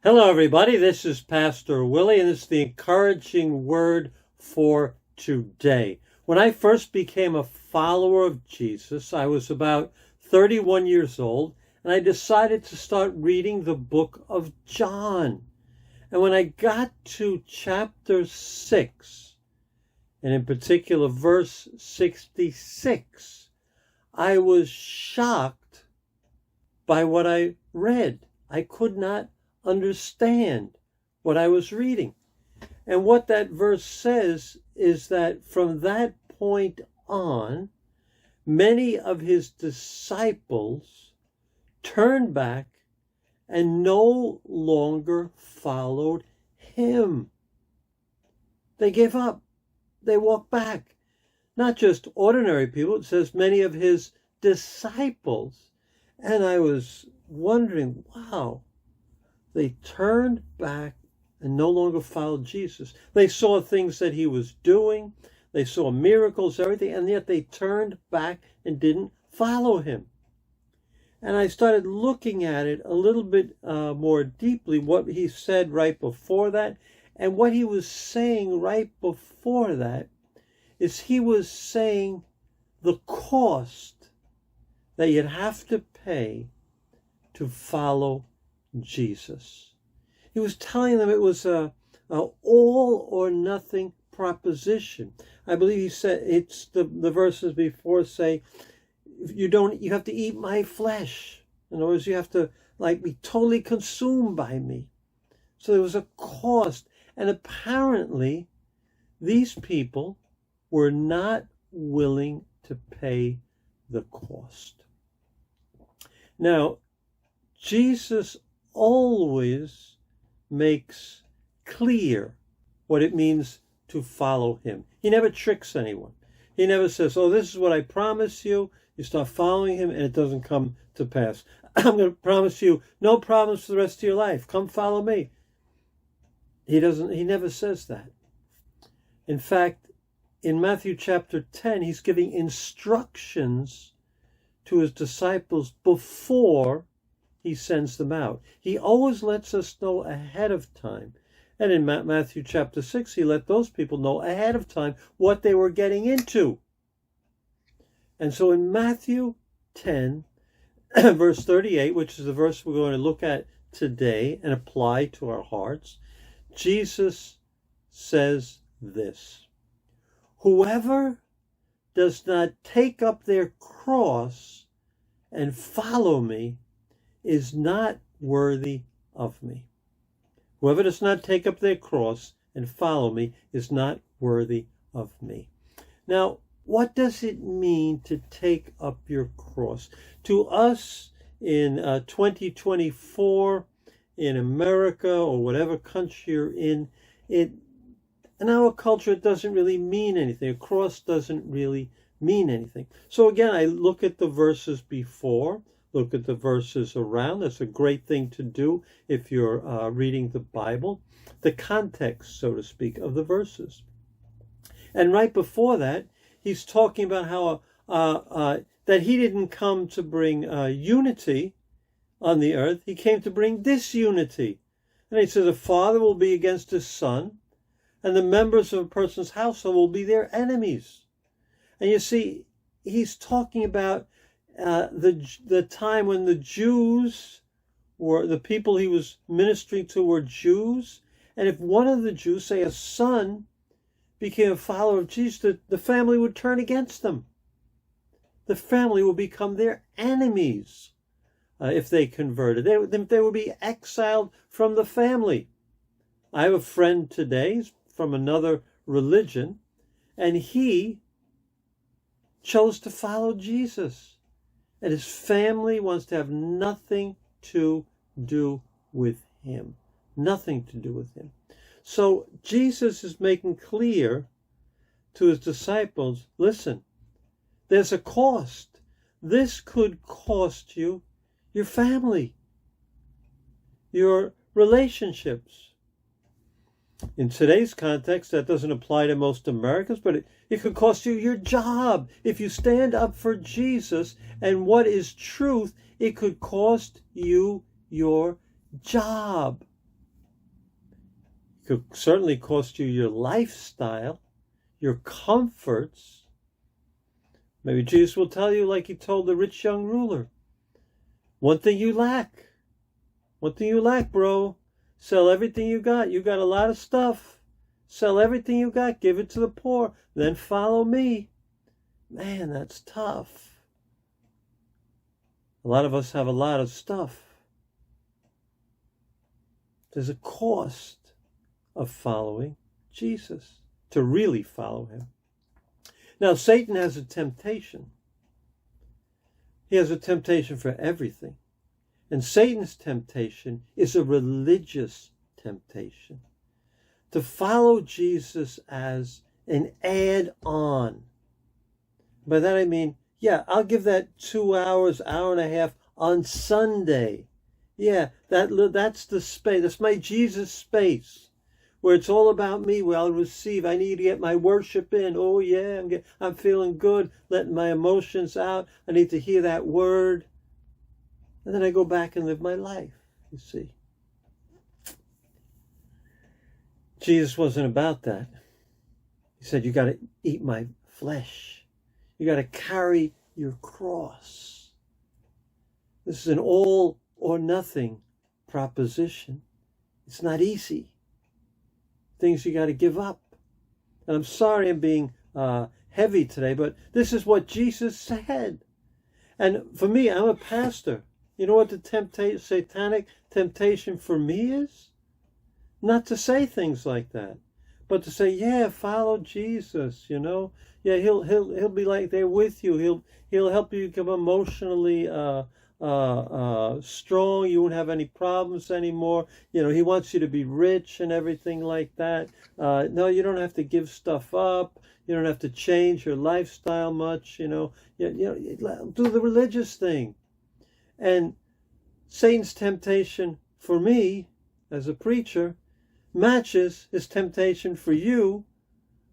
Hello, everybody. This is Pastor Willie, and this is the encouraging word for today. When I first became a follower of Jesus, I was about 31 years old, and I decided to start reading the book of John. And when I got to chapter 6, and in particular verse 66, I was shocked by what I read. I could not understand what I was reading. And what that verse says is that from that point on, many of his disciples turned back and no longer followed him. They gave up. They walked back. Not just ordinary people, it says many of his disciples. And I was wondering, wow, they turned back and no longer followed Jesus. They saw things that he was doing. They saw miracles, everything, and yet they turned back and didn't follow him. And I started looking at it a little bit more deeply, what he said right before that. And what he was saying right before that is he was saying the cost that you'd have to pay to follow Jesus. He was telling them it was a all or nothing proposition. I believe he said, it's the verses before say, you have to eat my flesh. In other words, you have to be totally consumed by me. So there was a cost. And apparently these people were not willing to pay the cost. Now, Jesus always makes clear what it means to follow him. He never tricks anyone. He never says, oh, this is what I promise you. You start following him and it doesn't come to pass. I'm going to promise you no problems for the rest of your life. Come follow me. He never says that. In fact, in Matthew chapter 10, he's giving instructions to his disciples before he sends them out. He always lets us know ahead of time. And in Matthew chapter 6, he let those people know ahead of time what they were getting into. And so in Matthew 10, verse 38, which is the verse we're going to look at today and apply to our hearts, Jesus says this: whoever does not take up their cross and follow me is not worthy of me. Whoever does not take up their cross and follow me is not worthy of me. Now, what does it mean to take up your cross? To us in 2024, in America or whatever country you're in our culture, it doesn't really mean anything. A cross doesn't really mean anything. So again, I look at the verses before, look at the verses around. That's a great thing to do if you're reading the Bible. The context, so to speak, of the verses. And right before that, he's talking about how that he didn't come to bring unity on the earth. He came to bring disunity. And he says a father will be against his son, and the members of a person's household will be their enemies. And you see, he's talking about the time when the Jews were, the people he was ministering to were Jews. And if one of the Jews, say a son, became a follower of Jesus, the family would turn against them. The family will become their enemies if they converted. They would be exiled from the family. I have a friend today from another religion, and he chose to follow Jesus. And his family wants to have nothing to do with him. Nothing to do with him. So Jesus is making clear to his disciples, listen, there's a cost. This could cost you your family, your relationships. In today's context, that doesn't apply to most Americans, but it could cost you your job. If you stand up for Jesus and what is truth, it could cost you your job. could certainly cost you your lifestyle, your comforts. Maybe Jesus will tell you, like he told the rich young ruler, one thing you lack, bro. Sell everything you got. You got a lot of stuff. Sell everything you got. Give it to the poor. Then follow me. Man, that's tough. A lot of us have a lot of stuff. There's a cost of following Jesus, to really follow him. Now, Satan has a temptation. He has a temptation for everything. And Satan's temptation is a religious temptation. To follow Jesus as an add-on. By that I mean, yeah, I'll give that 2 hours, hour and a half on Sunday. Yeah, that's the space. That's my Jesus space, where it's all about me, where I'll receive. I need to get my worship in. Oh yeah, I'm feeling good, letting my emotions out. I need to hear that word. And then I go back and live my life, you see. Jesus wasn't about that. He said, you got to eat my flesh. You got to carry your cross. This is an all or nothing proposition. It's not easy. Things you got to give up. And I'm sorry I'm being heavy today, but this is what Jesus said. And for me, I'm a pastor. You know what the satanic temptation for me is? Not to say things like that, but to say, yeah, follow Jesus, you know. Yeah, he'll be like there with you. He'll help you become emotionally strong. You won't have any problems anymore. You know, he wants you to be rich and everything like that. No, you don't have to give stuff up. You don't have to change your lifestyle much. You know, do the religious thing. And Satan's temptation for me, as a preacher, matches his temptation for you,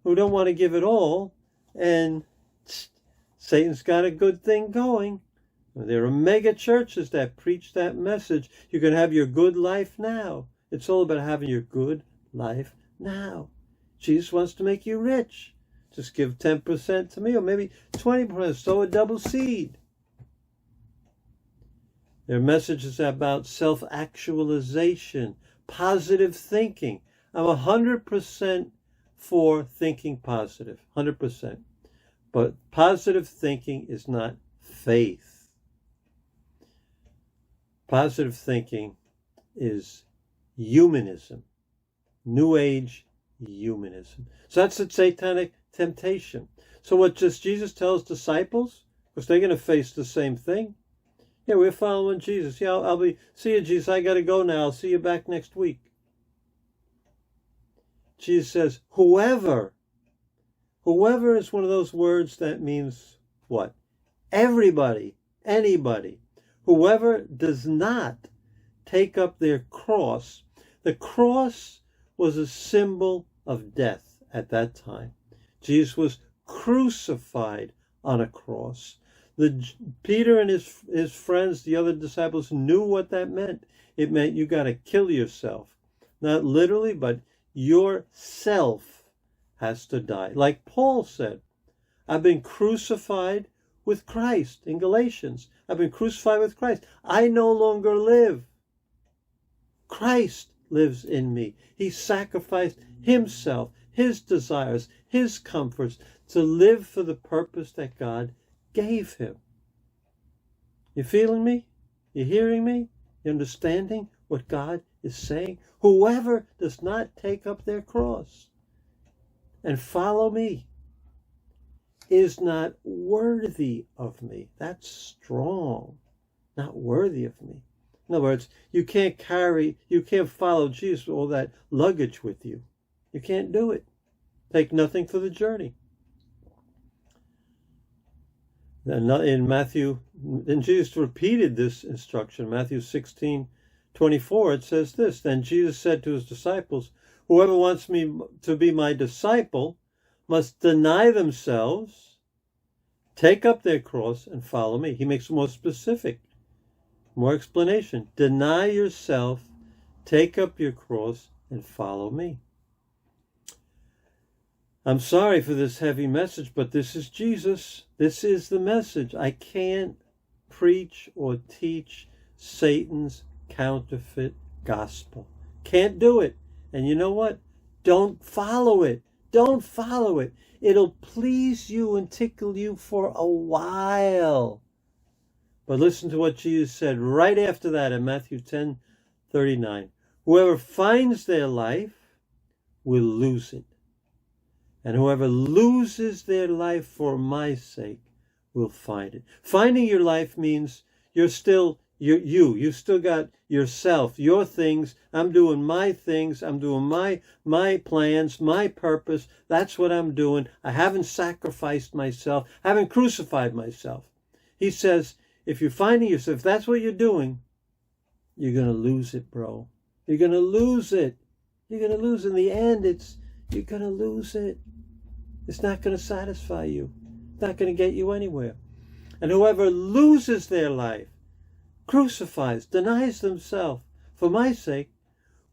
who don't want to give it all. And Satan's got a good thing going. There are mega churches that preach that message. You can have your good life now. It's all about having your good life now. Jesus wants to make you rich. Just give 10% to me, or maybe 20%. Sow a double seed. There are messages about self-actualization, positive thinking. I'm 100% for thinking positive, 100%. But positive thinking is not faith. Positive thinking is humanism, New Age humanism. So that's the satanic temptation. So what does Jesus tell his disciples? Because they're going to face the same thing. Yeah, we're following Jesus. Yeah, see you, Jesus. I got to go now. I'll see you back next week. Jesus says, whoever is one of those words that means what? Everybody, anybody. Whoever does not take up their cross. The cross was a symbol of death at that time. Jesus was crucified on a cross. Peter and his friends, the other disciples, knew what that meant. It meant you got to kill yourself. Not literally, but yourself has to die. Like Paul said, I've been crucified with Christ in Galatians. I've been crucified with Christ. I no longer live. Christ lives in me. He sacrificed himself, his desires, his comforts to live for the purpose that God gave him. You feeling me? You hearing me? You understanding what God is saying? Whoever does not take up their cross and follow me is not worthy of me. That's strong. Not worthy of me. In other words, you can't follow Jesus with all that luggage with you. You can't do it. Take nothing for the journey. In Matthew, and Jesus repeated this instruction, Matthew 16:24, it says this, then Jesus said to his disciples, whoever wants me to be my disciple must deny themselves, take up their cross, and follow me. He makes it more specific, more explanation. Deny yourself, take up your cross, and follow me. I'm sorry for this heavy message, but this is Jesus. This is the message. I can't preach or teach Satan's counterfeit gospel. Can't do it. And you know what? Don't follow it. Don't follow it. It'll please you and tickle you for a while. But listen to what Jesus said right after that in Matthew 10:39. Whoever finds their life will lose it. And whoever loses their life for my sake will find it. Finding your life means you're still you. You still got yourself, your things. I'm doing my things. I'm doing my plans, my purpose. That's what I'm doing. I haven't sacrificed myself. I haven't crucified myself. He says, if you're finding yourself, if that's what you're doing, you're going to lose it, bro. You're going to lose it. You're going to lose. In the end, you're going to lose it. It's not going to satisfy you. It's not going to get you anywhere. And whoever loses their life, crucifies, denies themselves for my sake,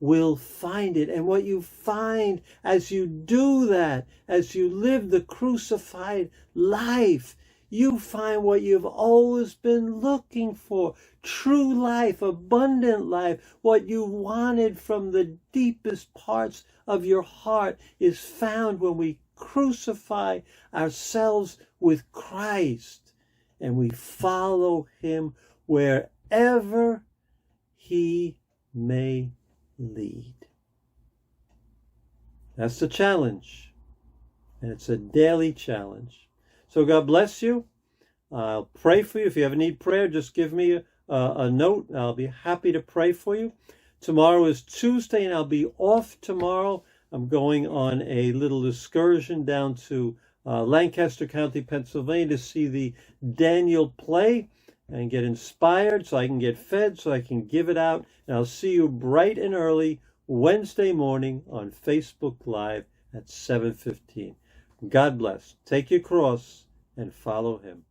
will find it. And what you find as you do that, as you live the crucified life, you find what you've always been looking for. True life, abundant life, what you wanted from the deepest parts of your heart is found when we crucify ourselves with Christ and we follow him wherever he may lead. That's the challenge. And it's a daily challenge. So God bless you. I'll pray for you. If you ever need prayer, just give me a note. I'll be happy to pray for you. Tomorrow is Tuesday, and I'll be off tomorrow. I'm going on a little excursion down to Lancaster County, Pennsylvania, to see the Daniel play and get inspired so I can get fed, so I can give it out. And I'll see you bright and early Wednesday morning on Facebook Live at 7:15. God bless. Take your cross and follow him.